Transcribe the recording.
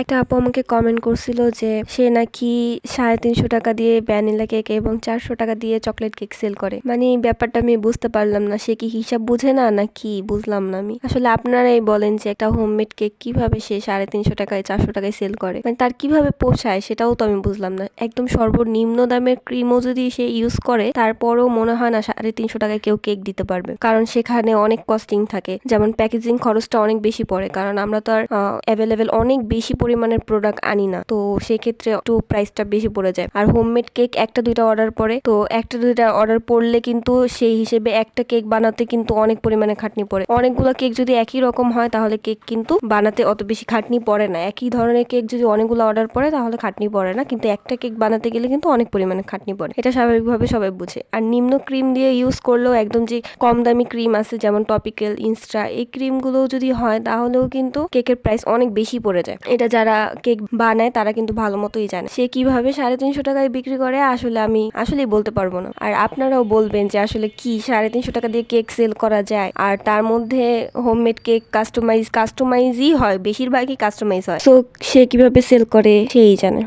একটা আপু আমাকে কমেন্ট করছিল যে সে নাকি 350 টাকা দিয়ে ভ্যানিলা কেক এবং 400 টাকা দিয়ে চকলেট কেক সেল করে। মানে এই ব্যাপারটা আমি বুঝতে পারলাম না, সে কি হিসাব বুঝে না নাকি বুঝলাম না আমি। আসলে আপনারাই বলেন যে একটা হোমমেড কেক কিভাবে সে 350 টাকায় 400 টাকায় সেল করে, মানে তার কিভাবে পোষায় সেটাও তো আমি বুঝলাম না। একদম সর্বনিম্ন দামের ক্রিমও যদি সে ইউজ করে তারপরও মনে হয় না 350 টাকায় কেউ কেক দিতে পারবে, কারণ সেখানে অনেক কস্টিং থাকে। যেমন প্যাকেজিং খরচটা অনেক বেশি পড়ে, কারণ আমরা তো আর অ্যাভেলেবেল অনেক বেশি পরিমাণের প্রোডাক্ট আনি না, তো সেক্ষেত্রে একটু প্রাইসটা বেশি পড়ে যায়। আর হোমমেড কেক একটা দুইটা অর্ডার পড়ে, তো একটা দুইটা অর্ডার পড়লে কিন্তু সেই হিসেবে একটা কেক বানাতে কিন্তু অনেক পরিমাণে খাটনি পড়ে। অনেকগুলো কেক যদি একই রকম হয় তাহলে কেক কিন্তু বানাতে অত বেশি খাটনি পড়ে না। একই ধরনের কেক যদি অনেকগুলো অর্ডার পড়ে তাহলে খাটনি পড়ে না, কিন্তু একটা কেক বানাতে গেলে কিন্তু অনেক পরিমাণে খাটনি পড়ে। এটা স্বাভাবিকভাবে সবাই বুঝে। আর নিম্ন ক্রিম দিয়ে ইউজ করলেও একদম যে কম দামি ক্রিম আছে যেমন টপিক্যাল, ইনস্টা, এই ক্রিমগুলো যদি হয় তাহলেও কিন্তু কেকের প্রাইস অনেক বেশি পড়ে যায়। এটা যারা কেক বানায় তারা কিন্তু ভালো মতোই জানে। সে কিভাবে 350 টাকায় বিক্রি করে আসলে আমি আসলেই বলতে পারবো না। আর আপনারাও বলবেন যে আসলে কি 350 টাকা দিয়ে কেক সেল করা যায়, আর তার মধ্যে হোমমেড কেক কাস্টমাইজই হয়, বেশিরভাগই কাস্টমাইজ হয়। সো সে কিভাবে সেল করে সেই জানে।